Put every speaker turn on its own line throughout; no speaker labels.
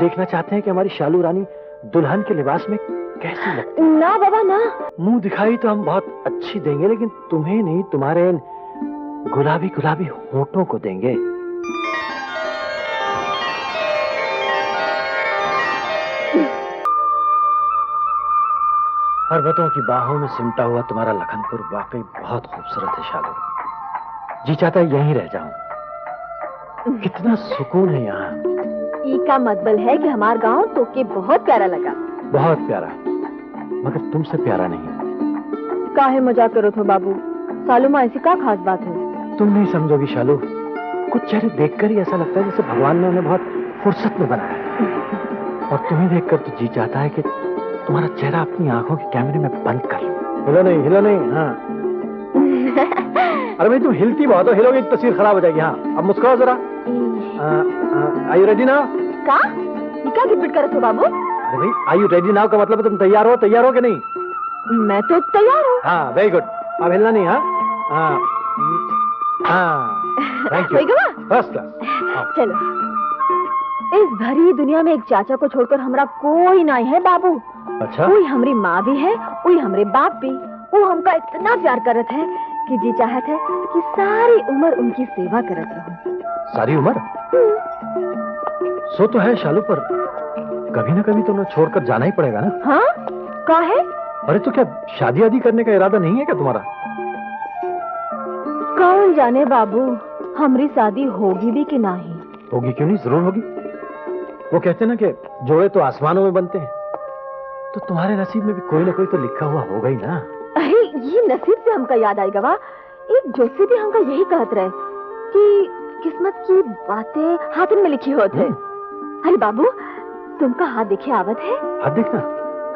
देखना चाहते हैं कि हमारी शालू रानी दुल्हन के लिबास में कैसी लगती है।
ना बाबा ना।
मुंह दिखाई तो हम बहुत अच्छी देंगे, लेकिन तुम्हें नहीं, तुम्हारे इन गुलाबी गुलाबी होठों को देंगे। पर्वतों की बाहों में सिमटा हुआ तुम्हारा लखनपुर वाकई बहुत खूबसूरत है शालू। जी चाहता है यहीं रह जाऊं। कितना सुकून है यहाँ।
ई का मतलब है कि हमारा गांव तो के बहुत प्यारा लगा।
बहुत प्यारा, मगर तुमसे प्यारा नहीं।
काहे मजाक करो तो बाबू, सालू माँ ऐसी क्या खास बात है?
तुम नहीं समझोगी शालू। कुछ चेहरे देखकर ही ऐसा लगता है जैसे भगवान ने उन्हें बहुत फुर्सत में बनाया है। और तुम्हें देखकर तो जी चाहता है कि तुम्हारा चेहरा अपनी आंखों के कैमरे में बंद कर लो। हिलो नहीं, हिलो नहीं। हाँ। अरे भाई तुम हिलती बहुत हो, हिलोगी तस्वीर खराब हो जाएगी। हाँ, अब मुस्कुराओ जरा। Are you ready now?
का? क्या रिपीट करत हो बाबू?
अरे भाई, आर यू रेडी नाउ का मतलब तुम तैयार हो? तैयार हो कि नहीं?
मैं तो तैयार हूँ।
हाँ, वेरी गुड। अब हिलना नहीं। हाँ हाँ हाँ, थैंक यू। First class.
चलो। इस भरी दुनिया में एक चाचा को छोड़कर हमारा कोई नहीं है बाबू।
अच्छा?
कोई हमारी माँ भी है, कोई हमारे बाप भी। वो हमका इतना प्यार करत है कि जी चाहत है कि सारी उम्र उनकी सेवा करत रहूं।
सारी उम्र? सो तो है शालू, पर कभी ना कभी तो उन्हें छोड़कर जाना ही पड़ेगा ना।
हाँ? का है?
अरे तो क्या शादी आदि करने का इरादा नहीं है क्या तुम्हारा?
कौन जाने बाबू, हमारी शादी होगी भी कि नहीं।
होगी क्यों नहीं, जरूर होगी। वो कहते ना कि जोड़े तो आसमानों में बनते हैं, तो तुम्हारे नसीब में भी कोई ना कोई तो लिखा हुआ होगा ही ना।
अरे ये नसीब से हमका याद आएगा वा, एक जोशी भी हमका यही कहत रहे कि किस्मत की बातें हाथ में लिखी होते हैं। अरे बाबू, तुमका हाथ देखे आवत है?
हाथ देखना?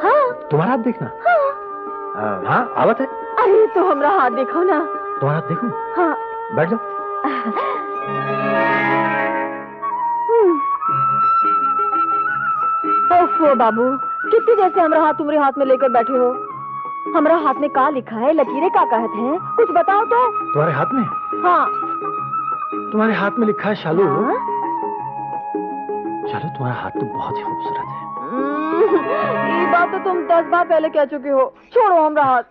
हाँ।
तुम्हारा हाथ देखना?
हाँ।
हाँ आवत है।
अरे तो हमारा हाथ देखो ना।
तुम्हारा हाथ देखूं?
हाँ।
बैठ जाओ।
ओफो बाबू, कितने जैसे हमारा हाथ तुम्हारे हाथ में लेकर बैठे हो। हमारा हाथ में का लिखा है, लकीरें का कहते हैं, कुछ बताओ तो।
तुम्हारे हाथ में?
हाँ।
तुम्हारे हाथ में लिखा है शालू।
हाँ?
शालू तुम्हारा हाथ तो बहुत ही खूबसूरत है।
ये बात तो तुम 10 बार पहले कह चुके हो। छोड़ो हमारा हाथ।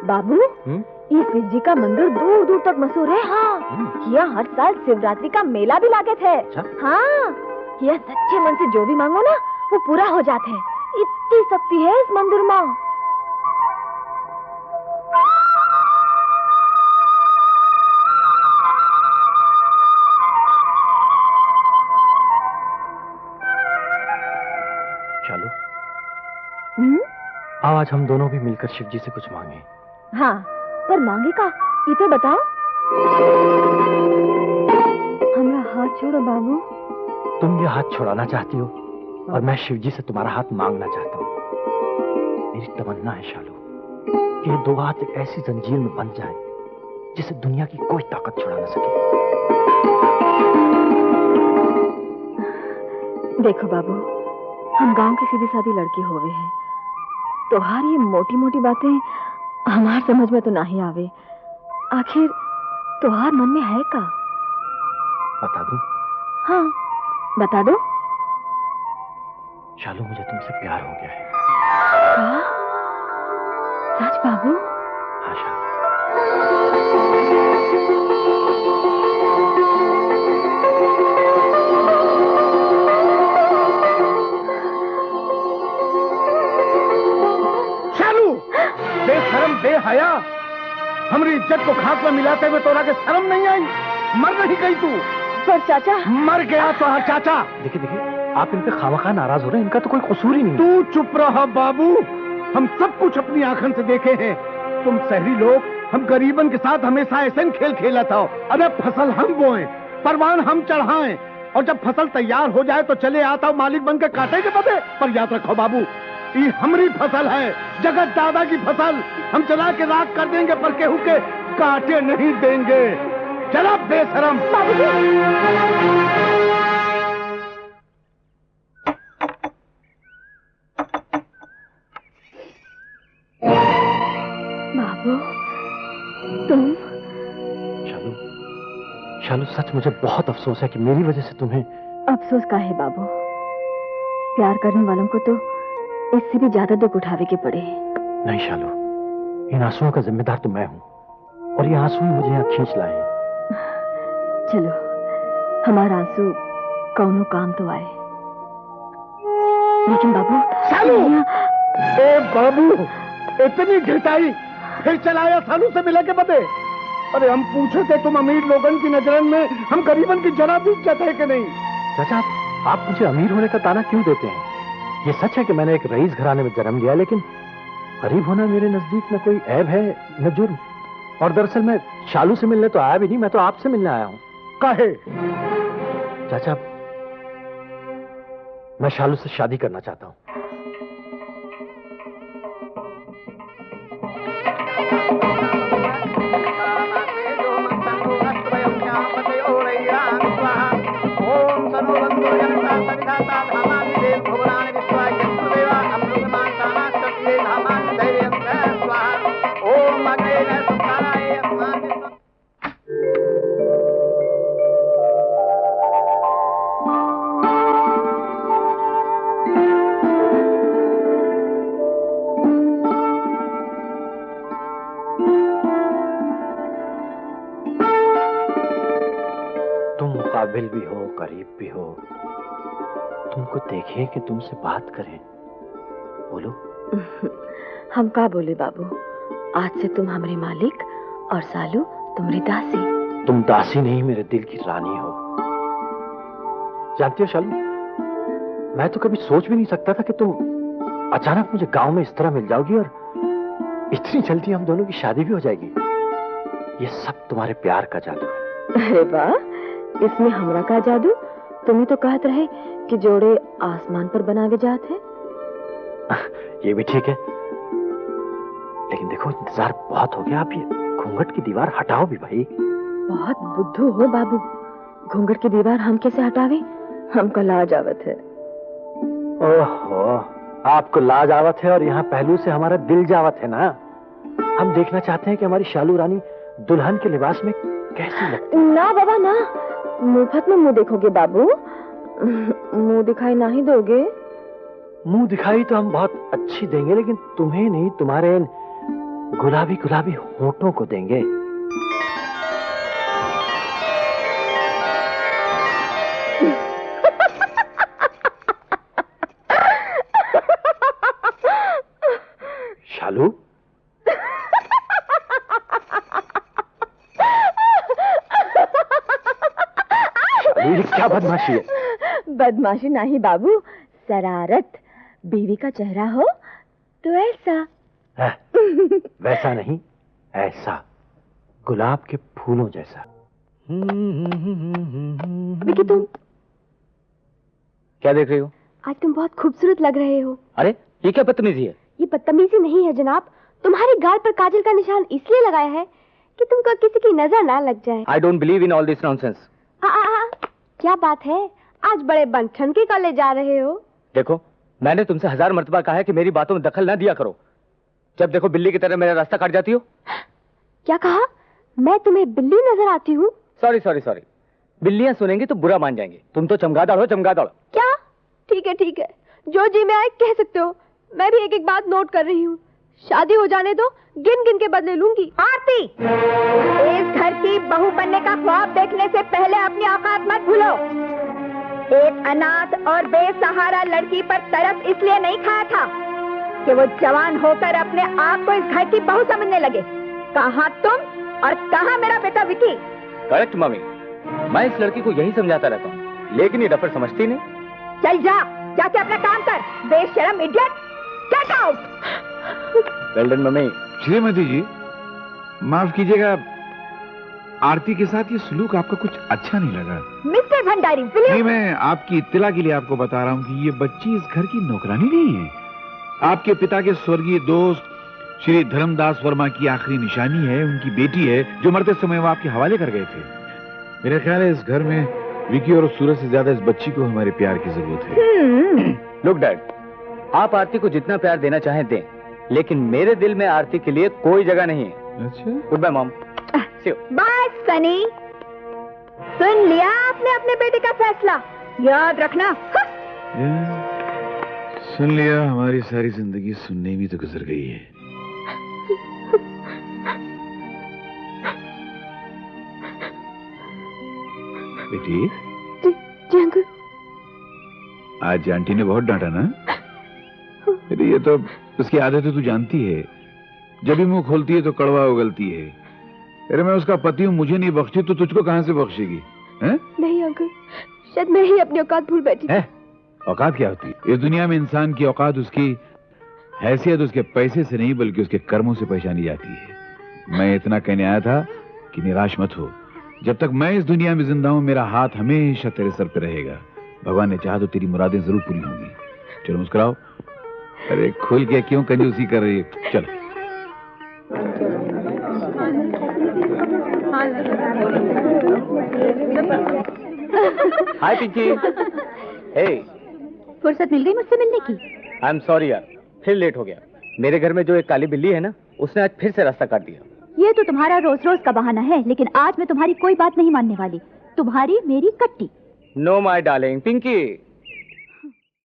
बाबू, ये शिव जी का मंदिर दूर दूर तक मशहूर है। हाँ, यहाँ हर साल शिवरात्रि का मेला भी लागत है। हाँ, यह सच्चे मन से जो भी मांगो ना वो पूरा हो जाता है। इतनी शक्ति है इस मंदिर में।
शालू, आओ आज हम दोनों भी मिलकर शिव जी से कुछ मांगे।
हाँ, पर मांगे का ये तो बताओ। हमारा हाथ छोड़ो बाबू।
तुम ये हाथ छुड़ाना चाहती हो और मैं शिव जी से तुम्हारा हाथ मांगना चाहता हूँ। मेरी तमन्ना है शालू कि ये दो हाथ एक ऐसी जंजीर में बंध जाए जिसे दुनिया की कोई ताकत छुड़ा ना सके।
देखो बाबू, हम गांव की सीधी सादी लड़की हो गए हैं। तोहार ये मोटी मोटी बातें हमार समझ में तो नहीं आवे। आखिर तोहार मन में है का?
बता दूं?
हाँ, बता दो।
शालू, मुझे तुमसे प्यार हो गया है।
क्या? सच बाबू?
हाँ शालू।
शालू, बेशरम बेहया, हमारी इज्जत को खाक में मिलाते हुए तोरा के शर्म नहीं आई? मर नहीं गई तू?
पर चाचा।
मर गया तो हाँ चाचा।
देखिए देखिए, आप इन पे खामखा नाराज हो रहे हैं, इनका तो कोई कसूर ही नहीं।
तू चुप रहा बाबू, हम सब कुछ अपनी आंखों से देखे हैं। तुम शहरी लोग, हम गरीबन के साथ हमेशा ऐसे खेल खेला था। अरे फसल हम बोए, परवान हम चढ़ाएं, और जब फसल तैयार हो जाए तो चले आता मालिक बनकर काटे के बदे। पर याद रखो बाबू, ये हमारी फसल है, जगत दादा की फसल। हम चला के राख कर देंगे पर केहू के काटे नहीं देंगे। चला बेशरम।
बाबू, तुम?
शालू, शालू, सच मुझे बहुत अफसोस है कि मेरी वजह से तुम्हें
अफसोस का है बाबू, प्यार करने वालों को तो इससे भी ज्यादा दुख उठावे के पड़े।
नहीं शालू, इन आंसुओं का जिम्मेदार तो मैं हूँ, और ये आंसू ही मुझे यहाँ खींच लाए।
चलो, हमारा आंसू कौनो काम तो आए। लेकिन बाबू,
शालू! ए बाबू, इतनी घिटाई फिर चलाया सालू से मिला के बदे। अरे हम पूछे थे तुम अमीर लोगन की नजरन में हम गरीबन की जरा भी इज्जत है कि नहीं?
चाचा, आप मुझे अमीर होने का ताना क्यों देते हैं? ये सच है कि मैंने एक रईस घराने में जन्म लिया, लेकिन गरीब होना मेरे नजदीक न कोई ऐब है न जुर्म। और दरअसल मैं शालू से मिलने तो आया भी नहीं, मैं तो आपसे मिलने आया हूँ।
काहे?
चाचा, मैं शालू से शादी करना चाहता हूँ। काबिल भी हो, करीब भी हो, तुमको देखे कि तुमसे बात करें। बोलो।
हम का बोले बाबू, आज से तुम हमारे मालिक और सालू तुम्हारी दासी।
तुम दासी नहीं, मेरे दिल की रानी हो। जानती हो शालू, मैं तो कभी सोच भी नहीं सकता था कि तुम अचानक मुझे गांव में इस तरह मिल जाओगी और इतनी जल्दी हम दोनों की शादी भी हो जाएगी। ये सब तुम्हारे प्यार का जादू है।
अरे वाह, इसमें हमरा का जादू? तुम्हें तो कहत रहे कि जोड़े आसमान पर बनावे जात है।
ये भी ठीक है, लेकिन देखो इंतजार बहुत हो गया, आप ये घूंघट की दीवार हटाओ भी भाई।
बहुत बुद्धू हो बाबू, घूंघट की दीवार हम कैसे हटावे? हमका लाज आवत है।
ओहो, आपको लाज आवत है और यहाँ पहलू से हमारा दिल जावत है ना। हम देखना चाहते हैं कि हमारी शालू रानी दुल्हन के लिबास में कैसी लगती।
ना बाबा ना, मुफ्त में मुंह देखोगे बाबू? मुंह दिखाई ना ही दोगे?
मुंह दिखाई तो हम बहुत अच्छी देंगे, लेकिन तुम्हें नहीं, तुम्हारे गुलाबी गुलाबी होठों को देंगे। शालू, ये क्या बदमाशी है?
बदमाशी नहीं बाबू, शरारत। बीवी का चेहरा हो तो ऐसा।
वैसा नहीं, ऐसा, गुलाब के फूलों जैसा।
विकी, तुम
क्या देख रही हो?
आज तुम बहुत खूबसूरत लग रहे हो।
अरे ये क्या बदतमीजी है?
ये बदतमीजी नहीं है जनाब, तुम्हारे गाल पर काजल का निशान इसलिए लगाया है कि तुमको किसी की नजर ना लग जाए।
I don't believe in all this nonsense.
क्या बात है, आज बड़े बनठन के कॉलेज जा रहे हो?
देखो, मैंने तुमसे 1000 मर्तबा कहा है कि मेरी बातों में दखल न दिया करो। जब देखो बिल्ली की तरह मेरा रास्ता काट जाती हो।
क्या कहा? मैं तुम्हें बिल्ली नजर आती हूँ?
सॉरी सॉरी सॉरी, बिल्लियां सुनेंगी तो बुरा मान जाएंगी। तुम तो चमगादड़ हो, चमगादड़।
क्या? ठीक है, जो जी में आए कह सकते हो। मैं भी एक एक बात नोट कर रही हूँ। शादी हो जाने दो, गिन गिन के बदले लूंगी। आरती, इस घर की बहू बनने का ख्वाब देखने से पहले अपनी औकात मत भूलो। एक अनाथ और बेसहारा लड़की पर तरस इसलिए नहीं खाया था कि वो जवान होकर अपने आप को इस घर की बहू समझने लगे। कहाँ तुम और कहाँ मेरा बेटा विकी?
करेक्ट मम्मी, मैं इस लड़की को यही समझाता रहता हूँ, लेकिन ये डफर समझती नहीं।
चल जाके अपना काम कर, बेशरम idiot. Get out.
Well done mummy.
Shrimati ji, माफ कीजिएगा, आरती के साथ ये सलूक आपका कुछ अच्छा नहीं लगा।
मिस्टर भंडारी,
नहीं, मैं आपकी इत्तला के लिए आपको बता रहा हूँ कि ये बच्ची इस घर की नौकरानी नहीं है। आपके पिता के स्वर्गीय दोस्त श्री धर्मदास वर्मा की आखिरी निशानी है, उनकी बेटी है, जो मरते समय वो आपके हवाले कर गए थे। मेरा ख्याल है इस घर में विकी और सूरज से ज्यादा इस बच्ची को हमारे प्यार की जरूरत है।
लुक डैड, आप आरती को जितना प्यार देना चाहें दें, लेकिन मेरे दिल में आरती के लिए कोई जगह नहीं है।
अच्छा,
good bye mom.
Bye Sunny. सुन लिया आपने अपने बेटे का फैसला? याद रखना।
सुन लिया, हमारी सारी जिंदगी सुनने में तो गुजर गई है। बेटी,
जी अंकल।
आज आंटी ने बहुत डांटा ना? अरे ये तो उसकी आदत है, तू जानती है। जब भी मुंह खोलती है तो कड़वा उगलती है। अरे मैं उसका पति हूँ, मुझे नहीं बख्शी तो तुझको कहां से बख्शेगी? हैं?
नहीं अंकल, शायद मैं ही अपनी औकात भूल बैठी।
है? औकात क्या होती है? इस दुनिया में इंसान की औकात उसकी हैसियत उसके पैसे से नहीं बल्कि उसके कर्मों से पहचानी जाती है। मैं इतना कहने आया था कि निराश मत हो। जब तक मैं इस दुनिया में जिंदा हूं मेरा हाथ हमेशा तेरे सर पे रहेगा। भगवान ने चाहा तो तेरी मुरादें जरूर पूरी होंगी। चलो मुस्कुराओ। अरे खुल के क्यों कंजूसी कर रही है? चलो।
हाय पिंकी। हे,
फुर्सत मिल गई मुझसे मिलने की?
आई एम सॉरी यार, फिर लेट हो गया। मेरे घर में जो एक काली बिल्ली है ना, उसने आज फिर से रास्ता काट दिया।
ये तो तुम्हारा रोज रोज का बहाना है, लेकिन आज मैं तुम्हारी कोई बात नहीं मानने वाली। तुम्हारी मेरी कट्टी।
No my darling Pinky,